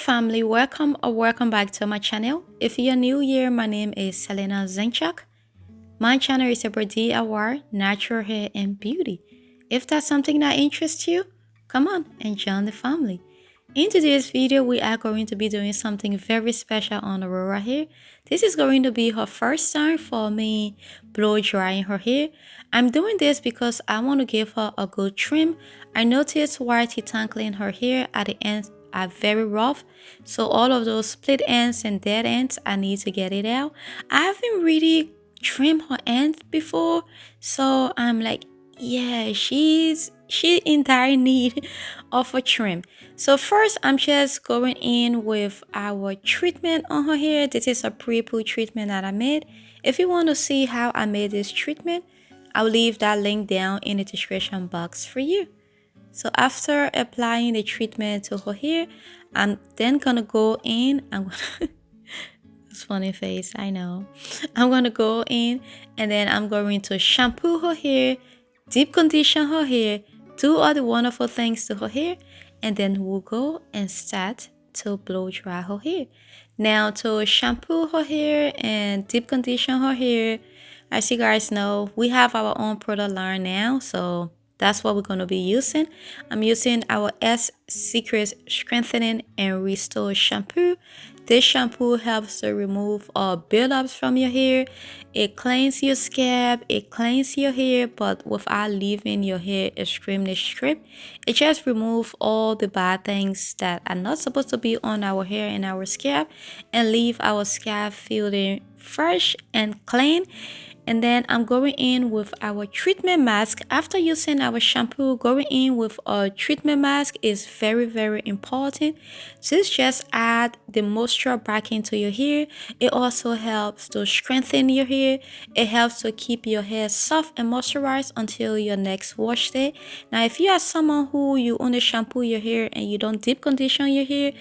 family, welcome or welcome back to my channel. If you're new here, my name is Selina Zinchuk. My channel is about DIY, natural hair and beauty. If that's something that interests you, come on and join the family. In today's video, we are going to be doing something very special on Aurora hair. This is going to be her first time for me blow drying her hair. I'm doing this because I want to give her a good trim. I noticed while detangling her hair at the end are very rough, so all of those split ends and dead ends, I need to get it out. I haven't really trimmed her ends before, so I'm like, yeah, she in dire need of a trim. So first, I'm just going in with our treatment on her hair. This is a pre-poo treatment that I made. If you want to see how I made this treatment, I'll leave that link down in the description box for you. So after applying the treatment to her hair, I'm then gonna go in. It's funny face, I know. I'm gonna go in and then I'm going to shampoo her hair, deep condition her hair, do all the wonderful things to her hair, and then we'll go and start to blow dry her hair. Now to shampoo her hair and deep condition her hair, as you guys know, we have our own product line now, so that's what we're going to be using. I'm using our S Secret Strengthening and Restore Shampoo. This shampoo helps to remove all buildups from your hair. It cleans your scalp, it cleans your hair, but without leaving your hair extremely stripped. It just removes all the bad things that are not supposed to be on our hair and our scalp and leave our scalp feeling fresh and clean. And then I'm going in with our treatment mask. After using our shampoo, going in with a treatment mask is very important. This just add the moisture back into your hair. It also helps to strengthen your hair. It helps to keep your hair soft and moisturized until your next wash day. Now, if you are someone who you only shampoo your hair and you don't deep condition your hair,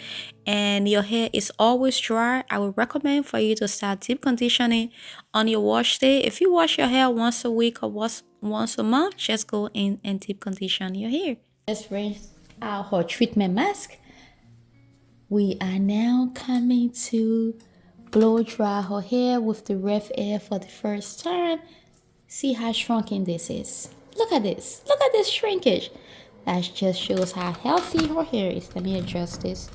and your hair is always dry, I would recommend for you to start deep conditioning on your wash day. If you wash your hair once a week or once a month, just go in and deep condition your hair. Let's rinse out her treatment mask. We are now coming to blow dry her hair with the Revair for the first time. See how shrunken this is. Look at this. Look at this shrinkage. That just shows how healthy her hair is. Let me adjust this.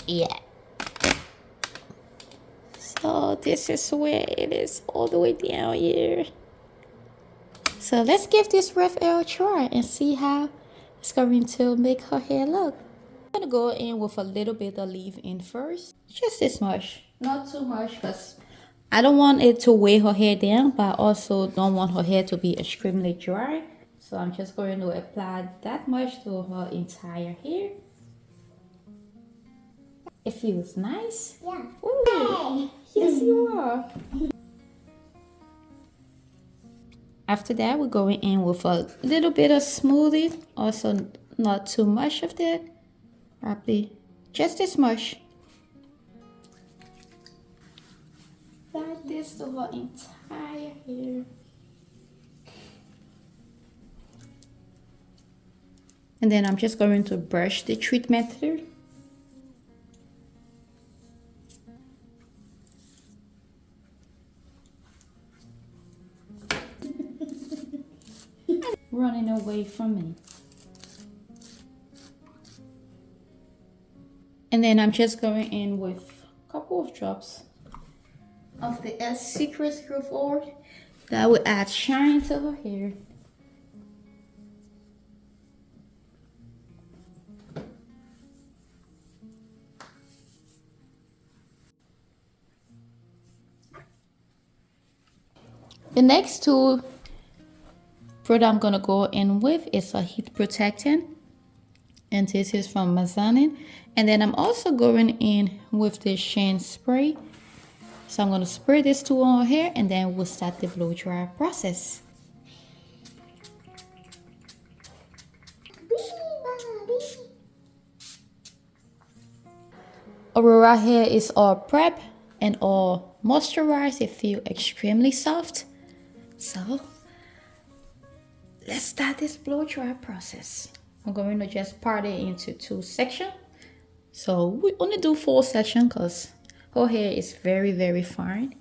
Yeah. So this is where it is, all the way down here. So let's give this Revair a try and see how it's going to make her hair look. I'm gonna go in with a little bit of leave-in first. Just this much, not too much, because I don't want it to weigh her hair down, but I also don't want her hair to be extremely dry. So I'm just going to apply that much to her entire hair. It feels nice. Yeah. Ooh, yes, you are. After that, we're going in with a little bit of smoothie. Also, not too much of that. Probably just this much. Like this to her entire hair. And then I'm just going to brush the treatment through. Running away from me. And then I'm just going in with a couple of drops of the S Secret Revair that will add shine to her hair. The next two product I'm gonna go in with is a heat protectant, and this is from Mazanin. And then I'm also going in with the shine spray. So I'm gonna spray this two on her hair, and then we'll start the blow dry process. Aurora hair is all prep and all moisturized. It feels extremely soft. So let's start this blow dry process. I'm going to just part it into 2 sections. So we only do 4 sections because her hair is very, very fine.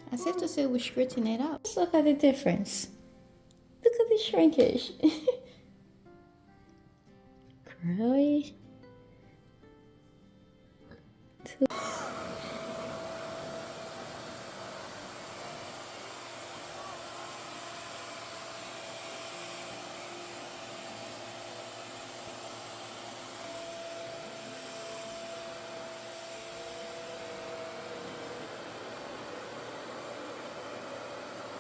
I said to say we straighten it up. Let's look at the difference. Look at the shrinkage. Curly.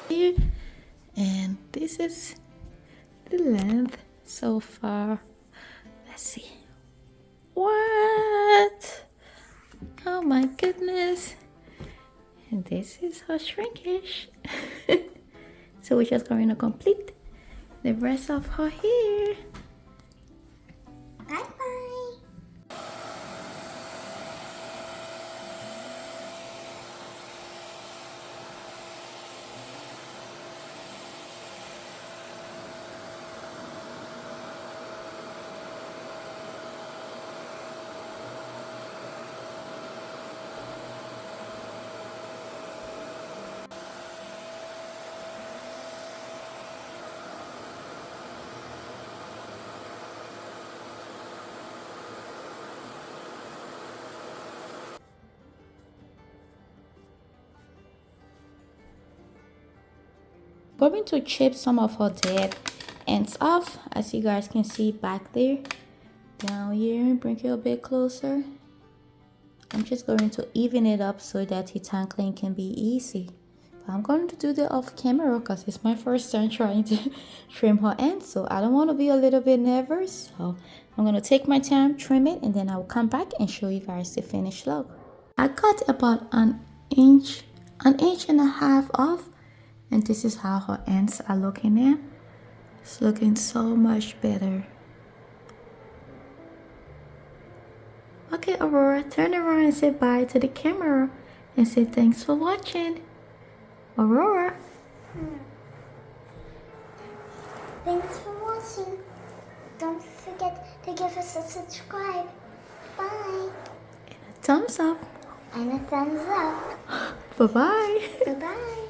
Here, and this is the length so far. Let's see. What? Oh my goodness. And this is her shrinkage. So we're just going to complete the rest of her hair. Bye bye. Going to chip some of her dead ends off, as you guys can see back there. Down here, bring it a bit closer. I'm just going to even it up so that detangling can be easy. But I'm going to do that off camera because it's my first time trying to trim her ends, so I don't want to be a little bit nervous. So I'm going to take my time, trim it, and then I'll come back and show you guys the finished look. I cut about an inch and a half off, and this is how her ends are looking now. It's looking so much better. Okay, Aurora, turn around and say bye to the camera and say thanks for watching. Aurora. Thanks for watching. Don't forget to give us a subscribe. Bye. And a thumbs up. And a thumbs up. Bye-bye. Bye-bye.